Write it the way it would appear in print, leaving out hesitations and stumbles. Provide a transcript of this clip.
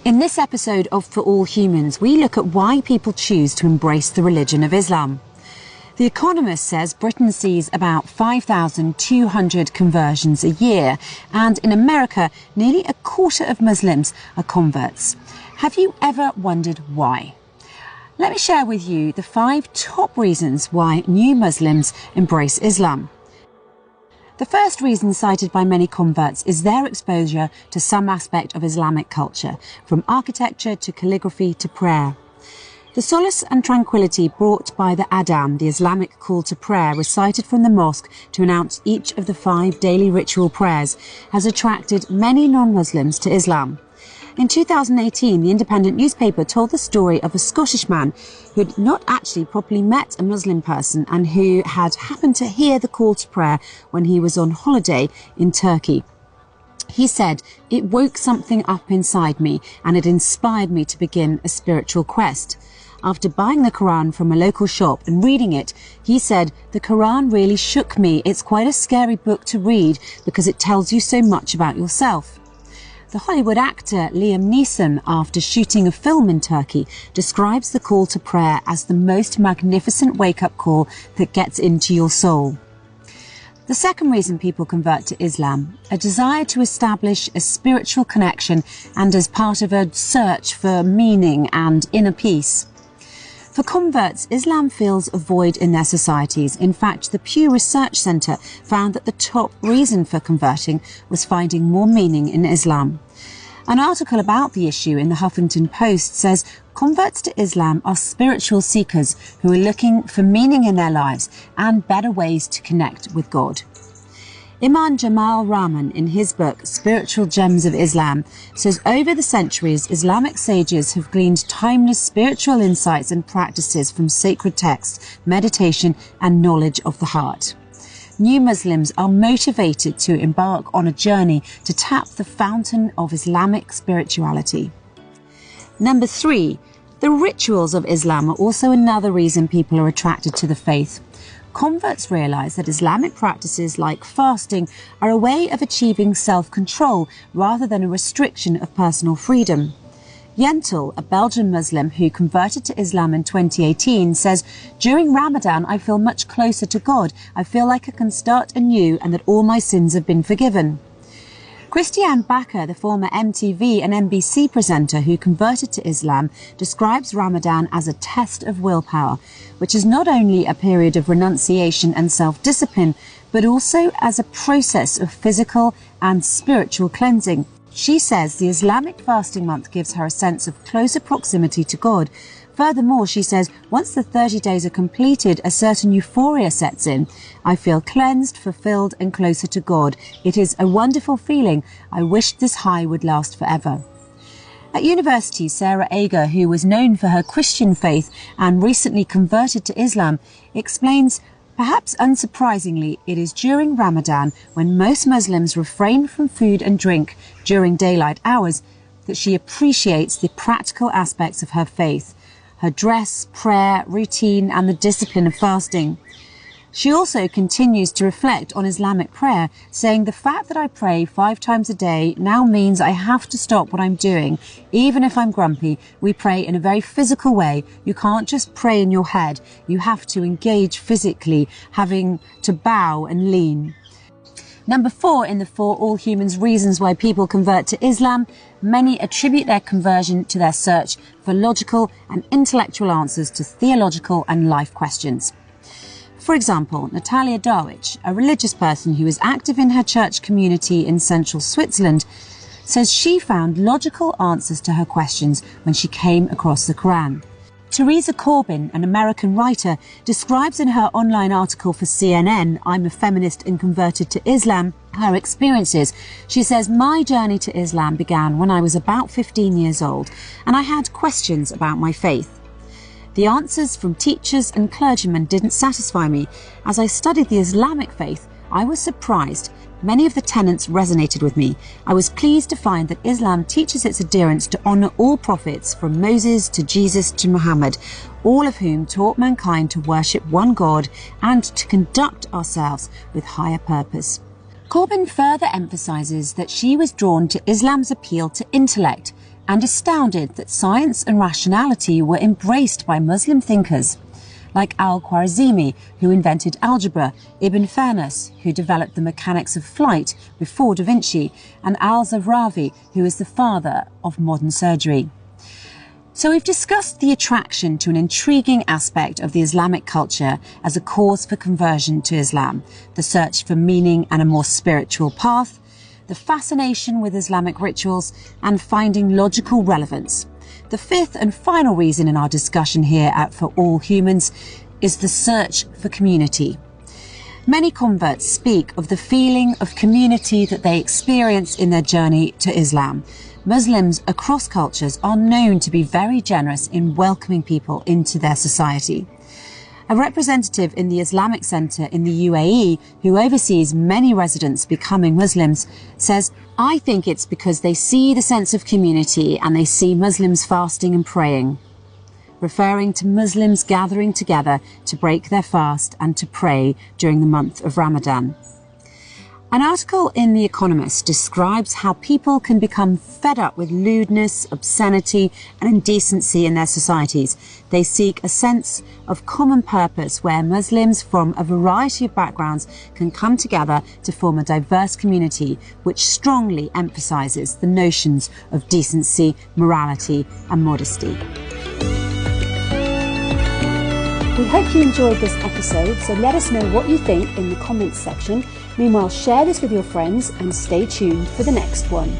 In this episode of For All Humans, we look at why people choose to embrace the religion of Islam. The Economist says Britain sees about 5,200 conversions a year, and in America, nearly a quarter of Muslims are converts. Have you ever wondered why? Let me share with you the 5 top reasons why new Muslims embrace Islam. The first reason cited by many converts is their exposure to some aspect of Islamic culture, from architecture to calligraphy to prayer. The solace and tranquility brought by the adhan, the Islamic call to prayer recited from the mosque to announce each of the 5 daily ritual prayers, has attracted many non-Muslims to Islam. In 2018, the Independent newspaper told the story of a Scottish man who had not actually properly met a Muslim person and who had happened to hear the call to prayer when he was on holiday in Turkey. He said, "It woke something up inside me and it inspired me to begin a spiritual quest." After buying the Quran from a local shop and reading it, he said, "The Quran really shook me. It's quite a scary book to read because it tells you so much about yourself." The Hollywood actor Liam Neeson, after shooting a film in Turkey, describes the call to prayer as the most magnificent wake-up call that gets into your soul. The second reason people convert to Islam, a desire to establish a spiritual connection and as part of a search for meaning and inner peace. For converts, Islam fills a void in their societies. In fact, the Pew Research Centre found that the top reason for converting was finding more meaning in Islam. An article about the issue in the Huffington Post says converts to Islam are spiritual seekers who are looking for meaning in their lives and better ways to connect with God. Imam Jamal Rahman, in his book Spiritual Gems of Islam, says over the centuries, Islamic sages have gleaned timeless spiritual insights and practices from sacred texts, meditation and knowledge of the heart. New Muslims are motivated to embark on a journey to tap the fountain of Islamic spirituality. Number 3, the rituals of Islam are also another reason people are attracted to the faith. Converts realise that Islamic practices like fasting are a way of achieving self-control rather than a restriction of personal freedom. Yentel, a Belgian Muslim who converted to Islam in 2018, says, "During Ramadan, I feel much closer to God. I feel like I can start anew and that all my sins have been forgiven." Christiane Bakker, the former MTV and NBC presenter who converted to Islam, describes Ramadan as a test of willpower, which is not only a period of renunciation and self-discipline, but also as a process of physical and spiritual cleansing. She says the Islamic fasting month gives her a sense of closer proximity to God. Furthermore, she says, once the 30 days are completed, a certain euphoria sets in. "I feel cleansed, fulfilled and closer to God. It is a wonderful feeling. I wish this high would last forever." At university, Sarah Ager, who was known for her Christian faith and recently converted to Islam, explains, perhaps unsurprisingly, it is during Ramadan, when most Muslims refrain from food and drink during daylight hours, that she appreciates the practical aspects of her faith. Her dress, prayer, routine and the discipline of fasting. She also continues to reflect on Islamic prayer, saying, "The fact that I pray 5 times a day now means I have to stop what I'm doing. Even if I'm grumpy, we pray in a very physical way. You can't just pray in your head. You have to engage physically, having to bow and lean." Number 4 in the For All Humans reasons why people convert to Islam, many attribute their conversion to their search for logical and intellectual answers to theological and life questions. For example, Natalia Darwich, a religious person who is active in her church community in central Switzerland, says she found logical answers to her questions when she came across the Quran. Teresa Corbin, an American writer, describes in her online article for CNN, "I'm a Feminist and Converted to Islam," her experiences. She says, "My journey to Islam began when I was about 15 years old, and I had questions about my faith. The answers from teachers and clergymen didn't satisfy me. As I studied the Islamic faith, I was surprised. Many of the tenets resonated with me. I was pleased to find that Islam teaches its adherents to honour all prophets, from Moses to Jesus to Muhammad, all of whom taught mankind to worship one God and to conduct ourselves with higher purpose." Corbin further emphasises that she was drawn to Islam's appeal to intellect, and astounded that science and rationality were embraced by Muslim thinkers like Al-Khwarizmi, who invented algebra, Ibn Fairness, who developed the mechanics of flight before Da Vinci, and Al-Zawrawi, who is the father of modern surgery. So we've discussed the attraction to an intriguing aspect of the Islamic culture as a cause for conversion to Islam, the search for meaning and a more spiritual path, the fascination with Islamic rituals, and finding logical relevance. The fifth and final reason in our discussion here at For All Humans is the search for community. Many converts speak of the feeling of community that they experience in their journey to Islam. Muslims across cultures are known to be very generous in welcoming people into their society. A representative in the Islamic Centre in the UAE, who oversees many residents becoming Muslims, says, "I think it's because they see the sense of community and they see Muslims fasting and praying," referring to Muslims gathering together to break their fast and to pray during the month of Ramadan. An article in The Economist describes how people can become fed up with lewdness, obscenity and indecency in their societies. They seek a sense of common purpose where Muslims from a variety of backgrounds can come together to form a diverse community which strongly emphasises the notions of decency, morality and modesty. We hope you enjoyed this episode, so let us know what you think in the comments section. Meanwhile, share this with your friends and stay tuned for the next one.